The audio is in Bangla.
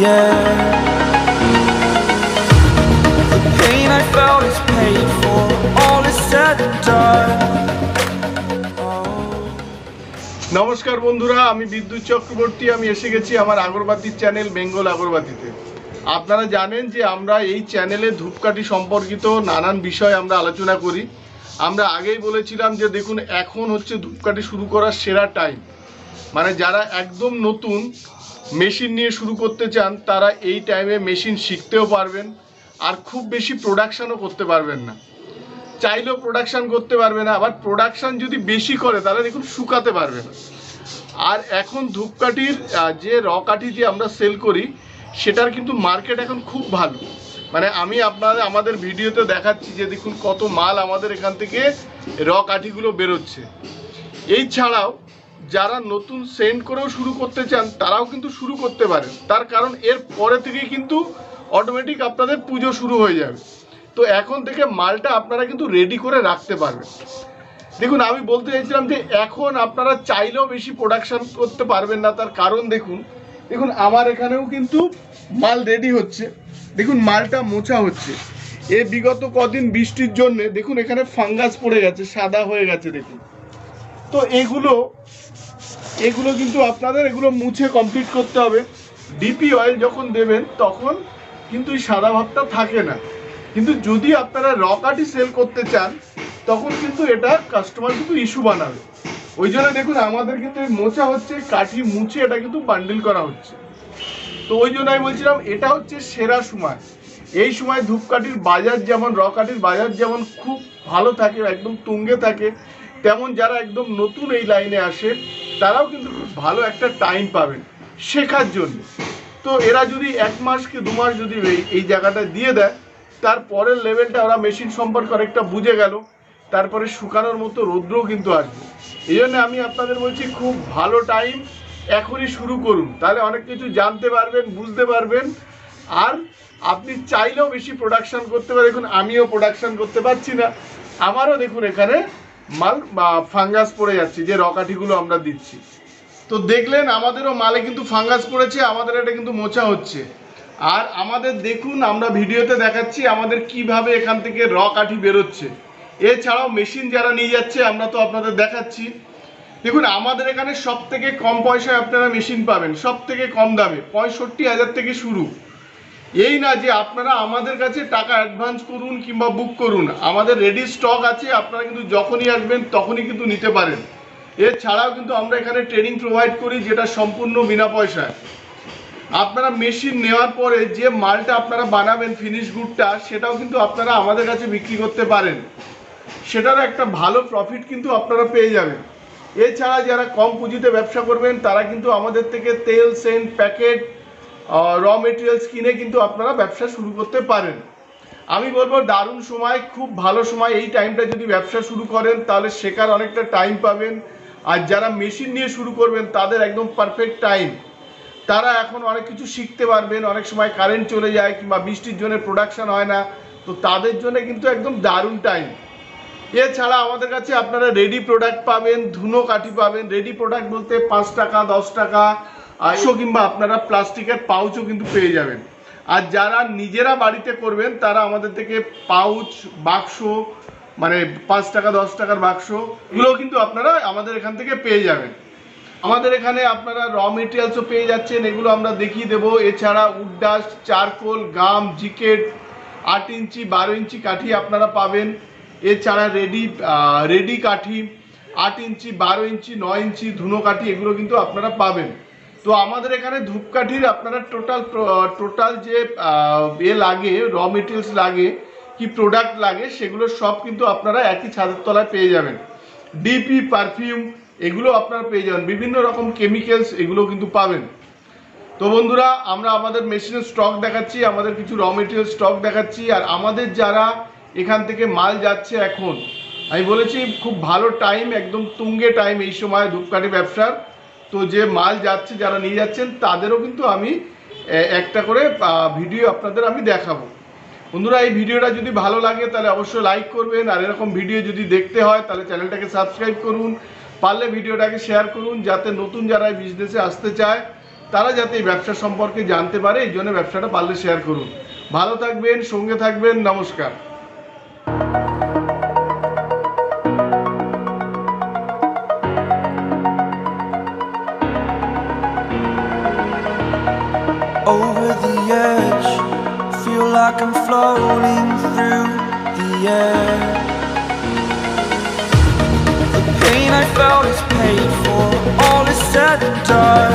yeah. The pain I felt is paid for, all is said and done. নমস্কার বন্ধুরা, আমি বিদ্যুৎ চক্রবর্তী। আমি এসে গেছি আমার আগরবাতির চ্যানেল বেঙ্গল আগরবাতিতে। আপনারা জানেন যে আমরা এই চ্যানেলে ধূপকাঠি সম্পর্কিত নানান বিষয় আমরা আলোচনা করি। আমরা আগেই বলেছিলাম যে দেখুন, এখন হচ্ছে ধূপকাঠি শুরু করার সেরা টাইম। মানে যারা একদম নতুন মেশিন নিয়ে শুরু করতে চান তারা এই টাইমে মেশিন শিখতেও পারবেন, আর খুব বেশি প্রোডাকশানও করতে পারবেন না। চাইলেও প্রোডাকশান করতে পারবে না, আবার প্রোডাকশান যদি বেশি করে তাহলে দেখুন শুকাতে পারবে না। আর এখন ধূপকাঠির যে র কাঠি যে আমরা সেল করি সেটার কিন্তু মার্কেট এখন খুব ভালো। মানে আমি আমাদের ভিডিওতে দেখাচ্ছি যে দেখুন কত মাল আমাদের এখান থেকে র কাঠিগুলো বেরোচ্ছে। এই ছাড়াও যারা নতুন সেন্ড করেও শুরু করতে চান তারাও কিন্তু শুরু করতে পারেন, তার কারণ এর পরে থেকেই কিন্তু অটোমেটিক আপনাদের পুজো শুরু হয়ে যাবে। তো এখন থেকে মালটা আপনারা কিন্তু রেডি করে রাখতে পারবেন। দেখুন, আমি বলতে চাইছিলাম যে এখন আপনারা চাইলেও বেশি প্রোডাকশন করতে পারবেন না, তার কারণ দেখুন আমার এখানেও কিন্তু মাল রেডি হচ্ছে। দেখুন মালটা মোছা হচ্ছে। এই বিগত কদিন বৃষ্টির জন্য দেখুন এখানে ফাঙ্গাস পড়ে গেছে, সাদা হয়ে গেছে দেখুন। তো এগুলো কিন্তু আপনাদের এগুলো মুছে কমপ্লিট করতে হবে। ডিপি অয়েল যখন দেবেন তখন কিন্তু এই সাদা ভাবটা থাকে না। কিন্তু যদি আপনারা র কাঠি সেল করতে চান তখন কিন্তু এটা কাস্টমার কিন্তু ইস্যু বানাবে। ওই জন্য দেখুন আমাদের কিন্তু মোছা হচ্ছে, কাঠি মুছে এটা কিন্তু বান্ডিল করা হচ্ছে। তো ওই জন্য আমি বলছিলাম এটা হচ্ছে সেরা সময়। এই সময় ধূপকাঠির বাজার যেমন, র কাঠির বাজার যেমন খুব ভালো থাকে, একদম তুঙ্গে থাকে, তেমন যারা একদম নতুন এই লাইনে আসে তারাও কিন্তু খুব ভালো একটা টাইম পাবেন শেখার জন্য। তো এরা যদি 1 মাস কি 2 মাস যদি এই জায়গাটা দিয়ে দেয়, তারপরের লেভেলটা ওরা মেশিন সম্পর্কে অনেকটা বুঝে গেল, তারপরে শুকানোর মতো রৌদ্রও কিন্তু আসবে। এই জন্য আমি আপনাদের বলছি খুব ভালো টাইম, এখনই শুরু করুন, তাহলে অনেক কিছু জানতে পারবেন, বুঝতে পারবেন। আর আপনি চাইলেও বেশি প্রোডাকশান করতে পারেন। দেখুন আমিও প্রোডাকশান করতে পারছি না, আমারও দেখুন এখানে মাল বা ফাঙ্গাস পড়ে যাচ্ছে যে র কাঠিগুলো আমরা দিচ্ছি। তো দেখলেন আমাদেরও মালে কিন্তু ফাঙ্গাস পড়েছে, আমাদের এটা কিন্তু মোছা হচ্ছে। আর আমাদের দেখুন আমরা ভিডিওতে দেখাচ্ছি আমাদের কিভাবে এখান থেকে র কাঠি বেরোচ্ছে। এছাড়াও মেশিন যারা নিয়ে যাচ্ছে আমরা তো আপনাদের দেখাচ্ছি। দেখুন আমাদের এখানে সব থেকে কম পয়সায় আপনারা মেশিন পাবেন, সব থেকে কম দামে 65,000 থেকে শুরু। এই না যে আপনারা আমাদের কাছে টাকা অ্যাডভান্স করুন কিংবা বুক করুন, আমাদের রেডি স্টক আছে, আপনারা কিন্তু যখনই আসবেন তখনই কিন্তু নিতে পারেন। এছাড়াও কিন্তু আমরা এখানে ট্রেনিং প্রোভাইড করি যেটা সম্পূর্ণ বিনা পয়সায়। আপনারা মেশিন নেওয়ার পরে যে মালটা আপনারা বানাবেন ফিনিশ গুডটা, সেটাও কিন্তু আপনারা আমাদের কাছে বিক্রি করতে পারেন, সেটারও একটা ভালো প্রফিট কিন্তু আপনারা পেয়ে যাবেন। এছাড়া যারা কম পুঁজিতে ব্যবসা করবেন তারা কিন্তু আমাদের থেকে তেল, সেন্ট, প্যাকেট, র মেটেরিয়ালস কিনে কিন্তু আপনারা ব্যবসা শুরু করতে পারেন। আমি বলবো দারুণ সময়, খুব ভালো সময়। এই টাইমটা যদি ব্যবসা শুরু করেন তাহলে শেখার অনেকটা টাইম পাবেন। আর যারা মেশিন নিয়ে শুরু করবেন তাদের একদম পারফেক্ট টাইম, তারা এখন অনেক কিছু শিখতে পারবেন। অনেক সময় কারেন্ট চলে যায় কিংবা বৃষ্টির জন্য প্রোডাকশান হয় না, তো তাদের জন্য কিন্তু একদম দারুণ টাইম। এছাড়া আমাদের কাছে আপনারা রেডি প্রোডাক্ট পাবেন, ধুনো কাঠি পাবেন। রেডি প্রোডাক্ট বলতে 5 টাকা, 10 টাকা, 100, কিংবা আপনারা প্লাস্টিকের পাউচও কিন্তু পেয়ে যাবেন। আর যারা নিজেরা বাড়িতে করবেন তারা আমাদের থেকে পাউচ, বাক্স, মানে 5 টাকা 10 টাকার বাক্স, এগুলোও কিন্তু আপনারা আমাদের এখান থেকে পেয়ে যাবেন। আমাদের এখানে আপনারা র মেটেরিয়ালসও পেয়ে যাচ্ছেন, এগুলো আমরা দেখিয়ে দেবো। এছাড়া উড ডাস্ট, চারকোল, গাম, জিকেট, 8 ইঞ্চি 12 ইঞ্চি কাঠি আপনারা পাবেন। এছাড়া রেডি কাঠি 8 ইঞ্চি 12 ইঞ্চি 9 ইঞ্চি ধুনো কাঠি, এগুলো কিন্তু আপনারা পাবেন। তো আমাদের এখানে ধূপকাঠির আপনারা টোটাল যে লাগে, র মেটেরিয়ালস লাগে, কি প্রোডাক্ট লাগে, সেগুলো সব কিন্তু আপনারা একই ছাদের তলায় পেয়ে যাবেন। ডিপি, পারফিউম, এগুলো আপনারা পেয়ে যাবেন। বিভিন্ন রকম কেমিক্যালস, এগুলো কিন্তু পাবেন। তো বন্ধুরা, আমরা আমাদের মেশিনের স্টক দেখাচ্ছি, আমাদের কিছু র মেটেরিয়াল স্টক দেখাচ্ছি। আর আমাদের যারা এখান থেকে মাল যাচ্ছে এখন, আমি বলেছি খুব ভালো টাইম, একদম তুঙ্গে টাইম এই সময় ধূপকাঠি ব্যবসার। তো যে মাল যাচ্ছে, যারা নিয়ে যাচ্ছেন তাদেরও কিন্তু আমি একটা করে ভিডিও আপনাদের আমি দেখাবো। বন্ধুরা, এই ভিডিওটা যদি ভালো লাগে তাহলে অবশ্যই লাইক করবেন। আর এরকম ভিডিও যদি দেখতে হয় তাহলে চ্যানেলটাকে সাবস্ক্রাইব করুন, পারলে ভিডিওটাকে শেয়ার করুন, যাতে নতুন যারা এই বিজনেসে আসতে চায় তারা যাতে এই ব্যবসা সম্পর্কে জানতে পারে, এই জন্য ব্যবসাটা পারলে শেয়ার করুন। ভালো থাকবেন, সঙ্গে থাকবেন, নমস্কার। Over the edge, feel like I'm floating through the air. The pain I felt is paid for, all is said and done.